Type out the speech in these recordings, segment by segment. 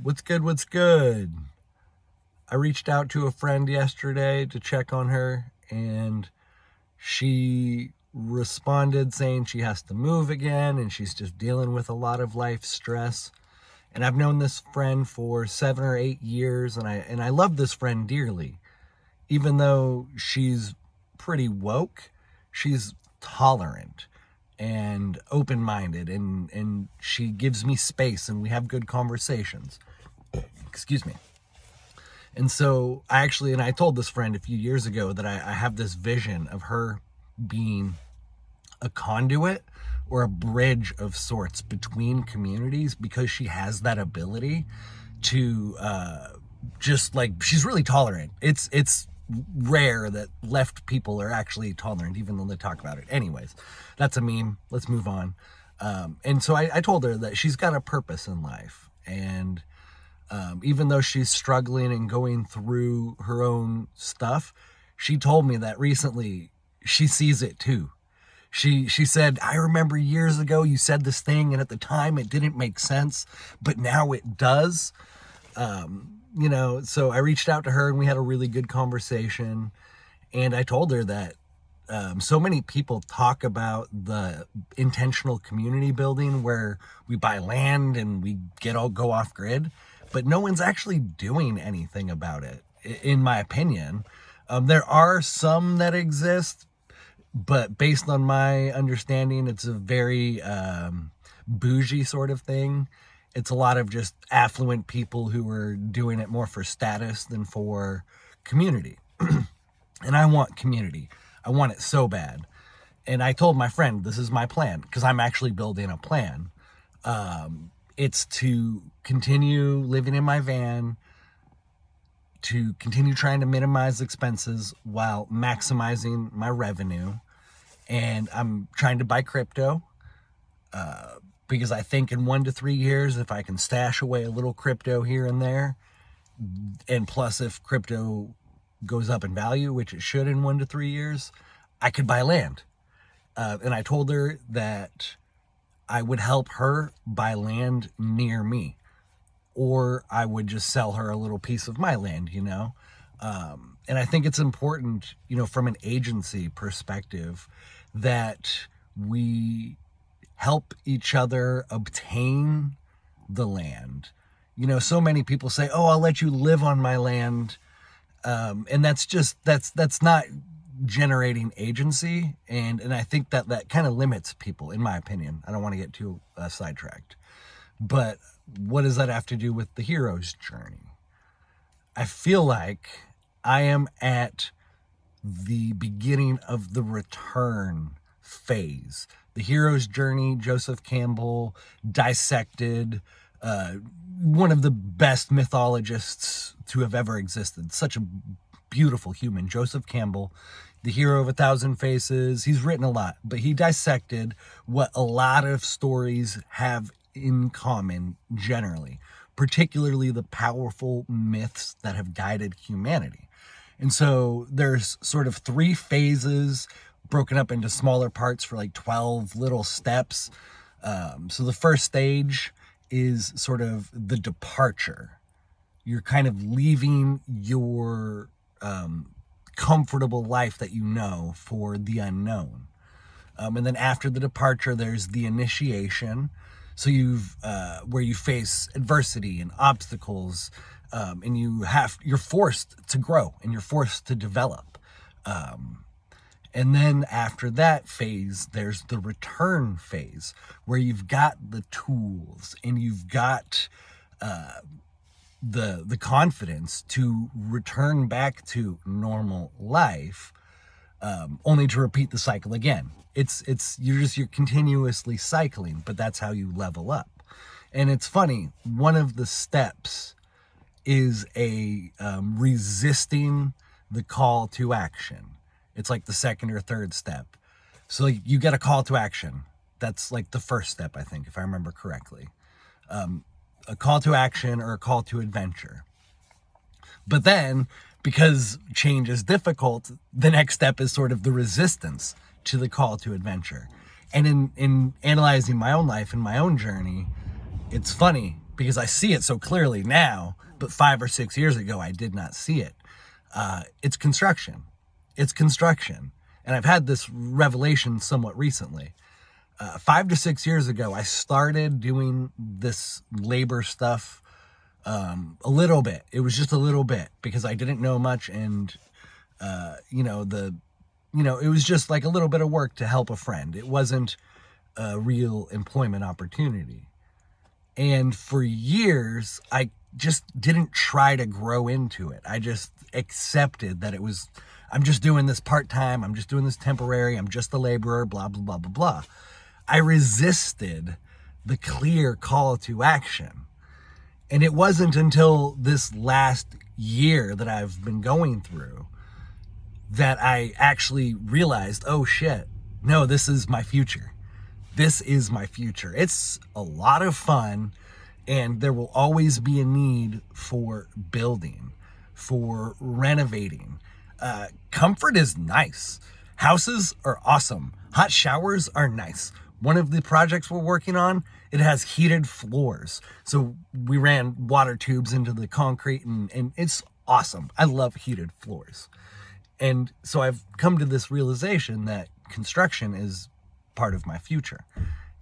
What's good? What's good? I reached out to a friend yesterday to check on her, and she responded saying she has to move again and she's just dealing with a lot of life stress. And I've known this friend for 7 or 8 years, and I love this friend dearly. Even though she's pretty woke, she's tolerant and open-minded, and she gives me space and we have good conversations. Excuse me. And so I told this friend a few years ago that I have this vision of her being a conduit or a bridge of sorts between communities, because she has that ability to just like, she's really tolerant. It's rare that left people are actually tolerant, even though they talk about it. Anyways, that's a meme. Let's move on. And so I told her that she's got a purpose in life, and even though she's struggling and going through her own stuff, she told me that recently she sees it too. She said, I remember years ago you said this thing, and at the time it didn't make sense, but now it does. So I reached out to her and we had a really good conversation. And I told her that so many people talk about the intentional community building where we buy land and we go off grid, but no one's actually doing anything about it, in my opinion. There are some that exist, but based on my understanding, it's a very bougie sort of thing. It's a lot of just affluent people who are doing it more for status than for community. And I want community. I want it so bad. And I told my friend, this is my plan, because I'm actually building a plan. It's to continue living in my van, to continue trying to minimize expenses while maximizing my revenue. And I'm trying to buy crypto, because I think in 1 to 3 years, if I can stash away a little crypto here and there, and plus if crypto goes up in value, which it should in 1 to 3 years, I could buy land. And I told her that I would help her buy land near me, or I would just sell her a little piece of my land, And I think it's important, from an agency perspective, that we help each other obtain the land. So many people say, oh, I'll let you live on my land. And that's not generating agency. And I think that kind of limits people, in my opinion. I don't want to get too sidetracked. But what does that have to do with the hero's journey? I feel like I am at the beginning of the return phase. The hero's journey, Joseph Campbell dissected, one of the best mythologists to have ever existed. Such a beautiful human, Joseph Campbell, the hero of 1,000 faces. He's written a lot, but he dissected what a lot of stories have in common generally, particularly the powerful myths that have guided humanity. And so there's sort of 3 phases broken up into smaller parts for like 12 little steps. So the first stage is sort of the departure. You're kind of leaving your comfortable life that you know for the unknown. And then after the departure, there's the initiation. So where you face adversity and obstacles, and you're forced to grow and you're forced to develop. And then after that phase, there's the return phase, where you've got the tools and you've got the confidence to return back to normal life, only to repeat the cycle again. You're continuously cycling, but that's how you level up. And it's funny, one of the steps is resisting the call to action. It's like the second or third step. So you get a call to action. That's like the first step, I think, if I remember correctly. A call to action or a call to adventure. But then, because change is difficult, the next step is sort of the resistance to the call to adventure. And in analyzing my own life and my own journey, it's funny because I see it so clearly now, but 5 or 6 years ago, I did not see it. It's construction. It's construction. And I've had this revelation somewhat recently. 5 to 6 years ago, I started doing this labor stuff a little bit. It was just a little bit because I didn't know much, and it was just like a little bit of work to help a friend. It wasn't a real employment opportunity. And for years, I just didn't try to grow into it. I just accepted that I'm just doing this part-time, I'm just doing this temporary, I'm just a laborer, blah, blah, blah, blah, blah. I resisted the clear call to action. And it wasn't until this last year that I've been going through that I actually realized, oh shit, no, this is my future. This is my future. It's a lot of fun, and there will always be a need for building, for renovating. Comfort is nice. Houses are awesome. Hot showers are nice. One of the projects we're working on, it has heated floors. So we ran water tubes into the concrete, and it's awesome. I love heated floors. And so I've come to this realization that construction is part of my future.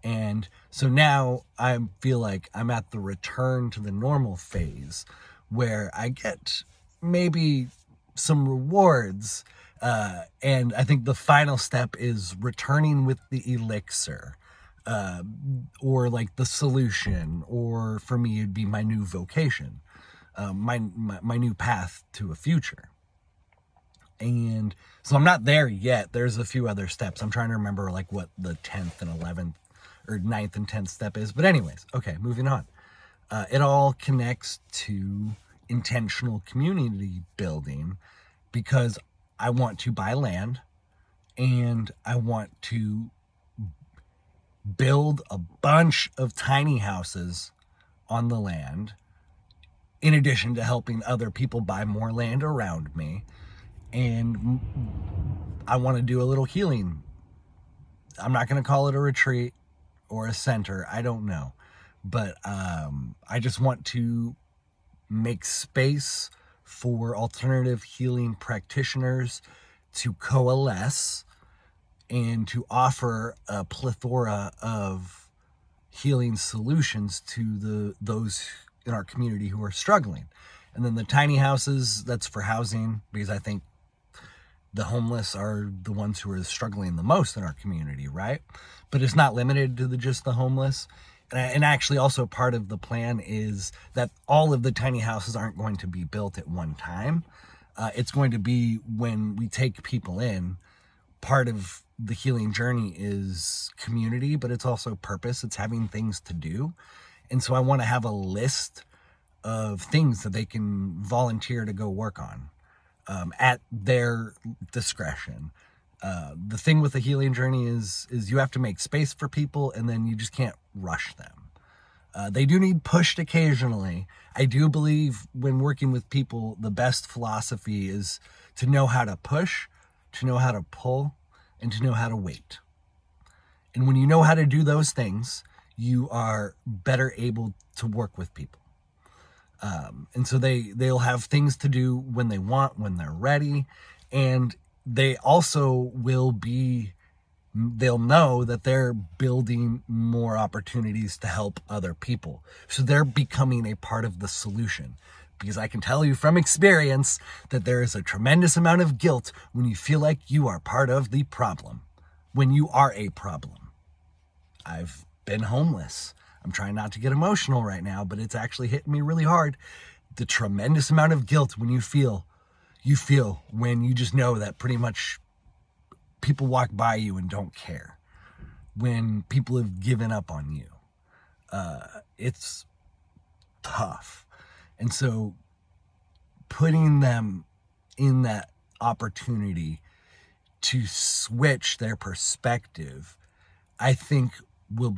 And so now I feel like I'm at the return to the normal phase where I get maybe some rewards. And I think the final step is returning with the elixir, or like the solution, or for me, it'd be my new vocation, my new path to a future. And so I'm not there yet. There's a few other steps. I'm trying to remember like what the 10th and 11th or 9th and 10th step is. But anyways, okay, moving on. It all connects to intentional community building because I want to buy land and I want to build a bunch of tiny houses on the land, in addition to helping other people buy more land around me. And I want to do a little healing. I'm not going to call it a retreat or a center. I don't know. But I just want to make space for alternative healing practitioners to coalesce and to offer a plethora of healing solutions to those in our community who are struggling. And then the tiny houses, that's for housing, because I think the homeless are the ones who are struggling the most in our community, right? But it's not limited to just the homeless. And actually also part of the plan is that all of the tiny houses aren't going to be built at one time. It's going to be when we take people in. Part of the healing journey is community, but it's also purpose. It's having things to do. And so I want to have a list of things that they can volunteer to go work on. At their discretion. The thing with the healing journey is you have to make space for people, and then you just can't rush them. They do need pushed occasionally. I do believe when working with people, the best philosophy is to know how to push, to know how to pull, and to know how to wait. And when you know how to do those things, you are better able to work with people. And so they'll have things to do when they want, when they're ready. And they also they'll know that they're building more opportunities to help other people. So they're becoming a part of the solution. Because I can tell you from experience that there is a tremendous amount of guilt when you feel like you are part of the problem, when you are a problem. I've been homeless. I'm trying not to get emotional right now, but it's actually hitting me really hard. The tremendous amount of guilt when you feel when you just know that pretty much people walk by you and don't care. When people have given up on you. It's tough. And so putting them in that opportunity to switch their perspective, I think will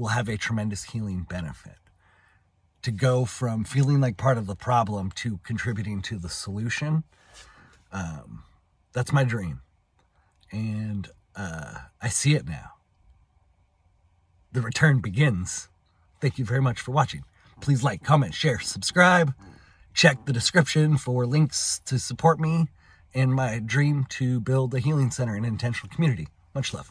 have a tremendous healing benefit. To go from feeling like part of the problem to contributing to the solution, that's my dream. And I see it now. The return begins Thank you very much for watching. Please like, comment, share, subscribe. Check the description for links to support me in my dream to build a healing center and intentional community. Much love.